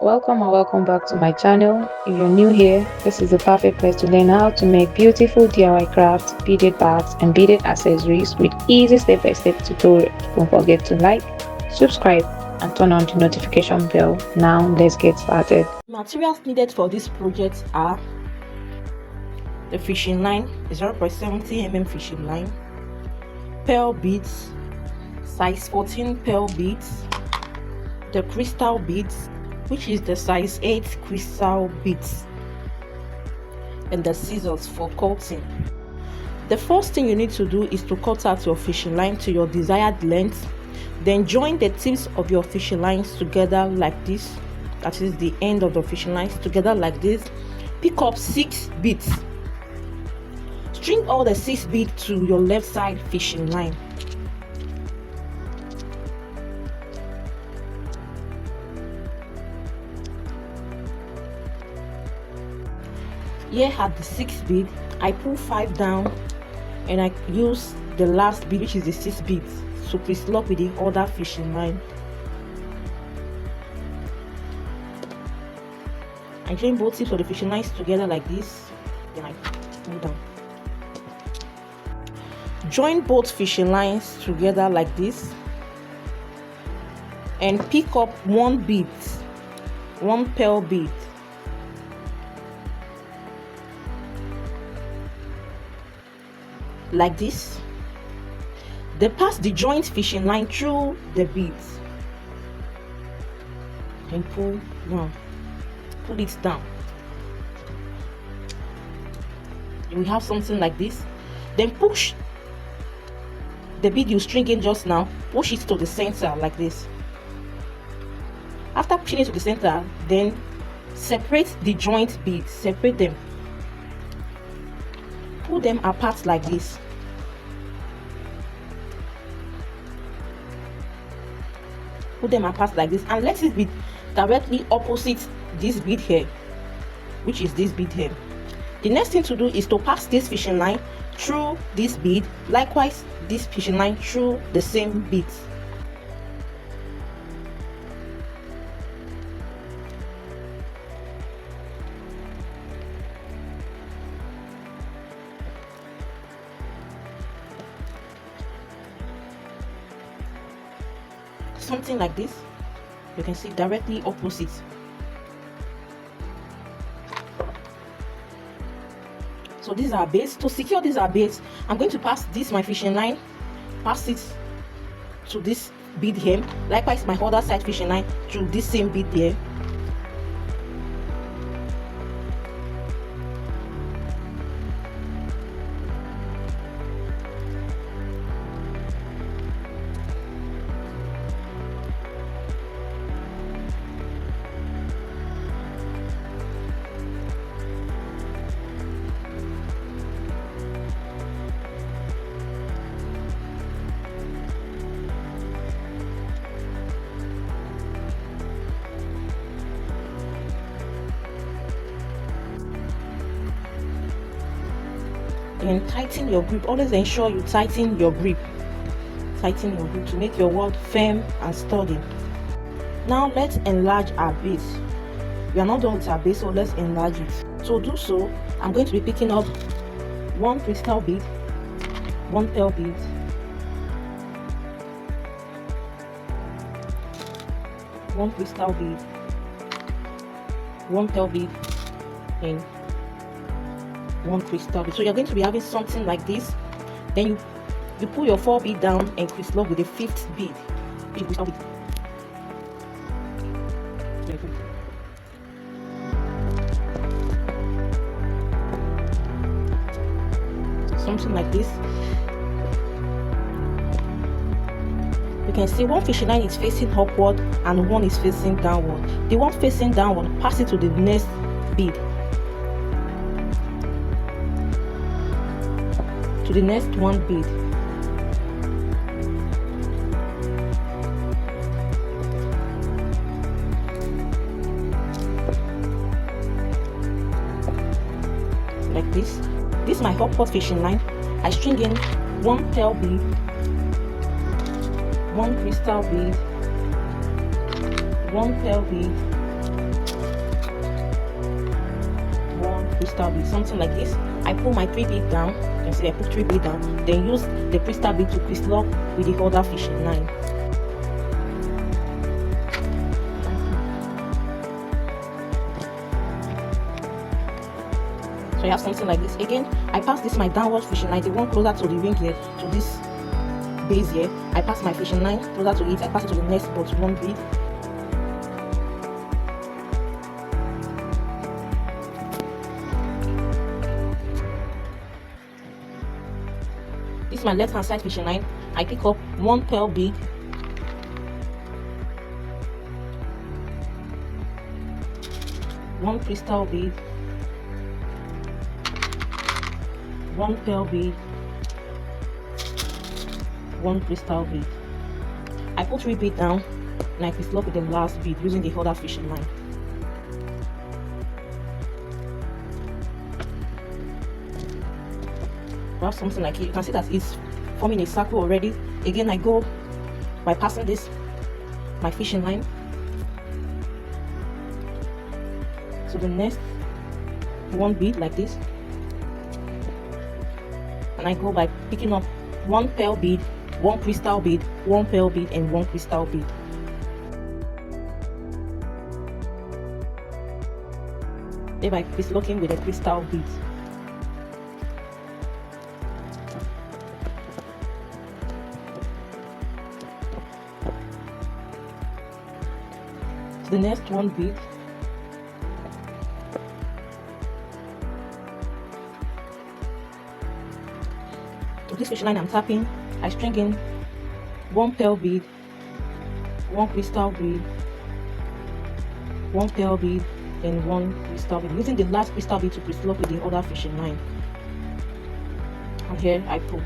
Welcome and welcome back to my channel. If you're new here, this is the perfect place to learn how to make beautiful DIY crafts, beaded bags and beaded accessories with easy step-by-step tutorials. Don't forget to like, subscribe and turn on the notification bell. Now let's get started. Materials needed for this project are the fishing line, 0.70 mm fishing line, pearl beads, size 14 pearl beads, the crystal beads, which is the size 8 crystal beads, and the scissors for cutting. The first thing you need to do is to cut out your fishing line to your desired length. Then join the tips of your fishing lines together like this. That is the end of the fishing lines together like this. Pick up 6 beads. String all the 6 beads to your left side fishing line. Here at the 6th bead, I pull 5 down and I use the last bead, which is the 6th bead, to please lock with the other fishing line. I join both tips of the fishing lines together like this, then I pull down. Join both fishing lines together like this and pick up 1 bead, 1 pearl bead. Like this. Then pass the joint fishing line through the beads and pull down. Pull it down. You will have something like this. Then push the bead you string in just now, push it to the center like this. After pushing it to the center, then separate the joint beads, separate them. Pull them apart like this. Put them apart like this and let it be directly opposite this bead here, which is this bead here. The next thing to do is to pass this fishing line through this bead, likewise this fishing line through the same beads. Something like this, you can see directly opposite. So these are baits. To secure these are baits, I'm going to pass this my fishing line, pass it to this bead here, likewise my other side fishing line through this same bead here. And tighten your grip. Always ensure you tighten your grip. Tighten your grip to make your word firm and sturdy. Now let's enlarge our base. We are not done with our base, so let's enlarge it. To do so, I'm going to be picking up 1 crystal bead, 1 pearl bead, 1 crystal bead, 1 pearl bead, and 1 crystal bead. So you're going to be having something like this. Then you pull your 4 bead down and crystal with the 5th bead. Crystal bead. Something like this. You can see one fishing line is facing upward and one is facing downward. The one facing downward, pass it to the next bead. To the next 1 bead. Like this. This is my upward fishing line. I string in 1 pearl bead, 1 crystal bead, 1 pearl bead, One crystal bead, something like this. I pull my 3 bead down. You can see I put 3 bead down, then use the crystal bead to twist lock with the other fishing line. So I have something like this. Again, I pass this my downward fishing line, the one closer to the ring here, to this base here. I pass my fishing line closer to it. I pass it to the next but 1 bead. This is my left hand side fishing line. I pick up 1 pearl bead, one crystal bead, 1 pearl bead, 1 crystal bead. I put 3 bead down and I twist lock with the last bead using the other fishing line. We have something like it. You can see that it's forming a circle already. Again, I go by passing this my fishing line to the next 1 bead like this, and I go by picking up 1 pearl bead, 1 crystal bead, 1 pearl bead, and 1 crystal bead. Thereby twist locking with the crystal beads. The next 1 bead, to this fishing line I'm tapping, I string in 1 pearl bead, 1 crystal bead, 1 pearl bead, and 1 crystal bead, using the last crystal bead to twist lock with the other fishing line. And here I pull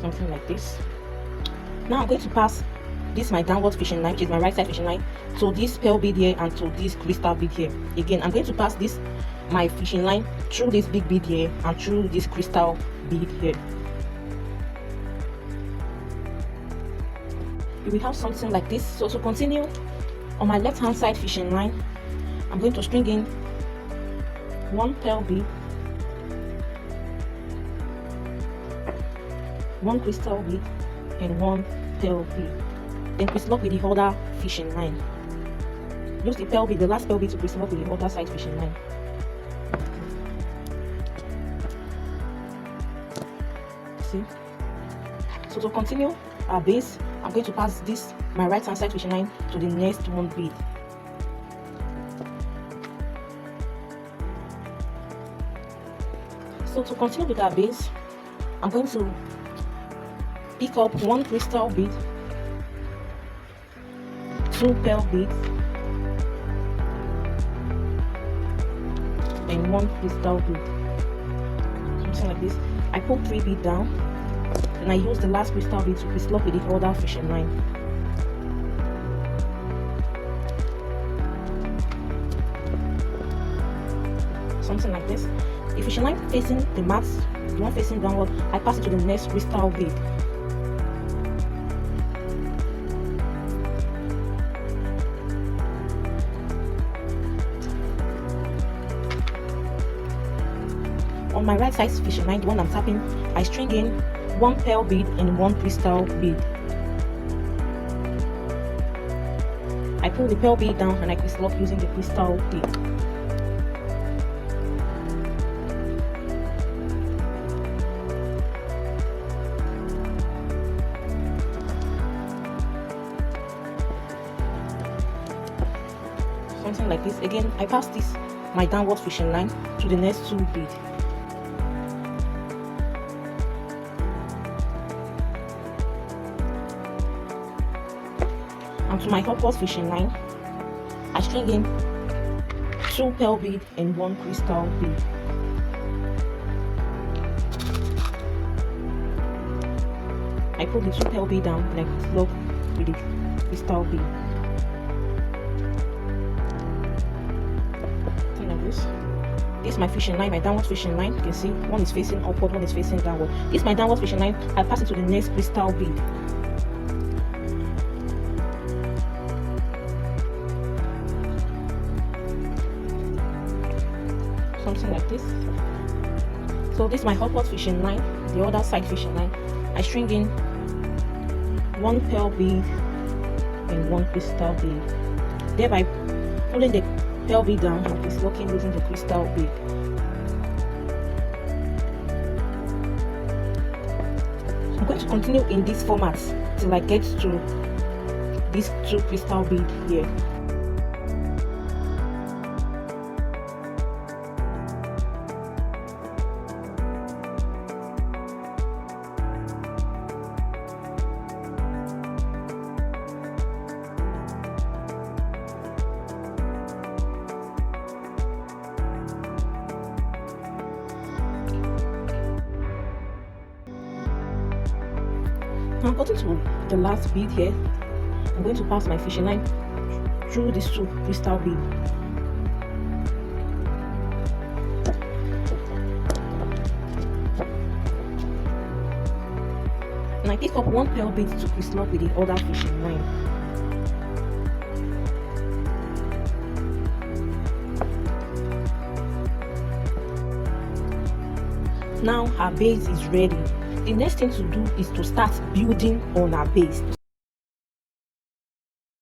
something like this. Now I'm going to pass this my downward fishing line, which is my right side fishing line, to this pearl bead here and to this crystal bead here. Again, I'm going to pass this my fishing line through this big bead here and through this crystal bead here. You will have something like this. So to continue, on my left hand side fishing line, I'm going to string in 1 pearl bead, 1 crystal bead, and 1 pearl bead. Then twist lock with the other fishing line. Use the pearl bead, the last pearl bead, to twist lock with the other side fishing line. See? So to continue our base, I'm going to pass this my right hand side fishing line to the next 1 bead. So to continue with our base, I'm going to pick up 1 crystal bead, 2 pearl beads, and 1 crystal bead. Something like this. I put 3 bead down, and I use the last crystal bead to twist lock with the other fishing line. Something like this. The fishing line facing the mat, the one facing downward, I pass it to the next crystal bead. On my right side fishing line, the one I'm tapping, I string in 1 pearl bead and 1 crystal bead. I pull the pearl bead down and I twist lock using the crystal bead. Something like this. Again, I pass this my downward fishing line to the next 2 bead. And to my upward fishing line, I string in 2 pearl bead and 1 crystal bead. I put the 2 pearl bead down and I lock with the crystal bead. This is my fishing line, my downward fishing line. You can see one is facing upward, one is facing downward. This is my downward fishing line. I pass it to the next crystal bead. So this is my hot pot fishing line, the other side fishing line. I string in one pearl bead and one crystal bead, thereby pulling the pearl bead down and dislocking using the crystal bead. I'm going to continue in this format till I get to these two crystal bead here. Now I'm cutting to the last bead here. I'm going to pass my fishing line through these two crystal bead. And I pick up one pearl bead to crystal with the other fishing line. Now our base is ready. The next thing to do is to start building on our base.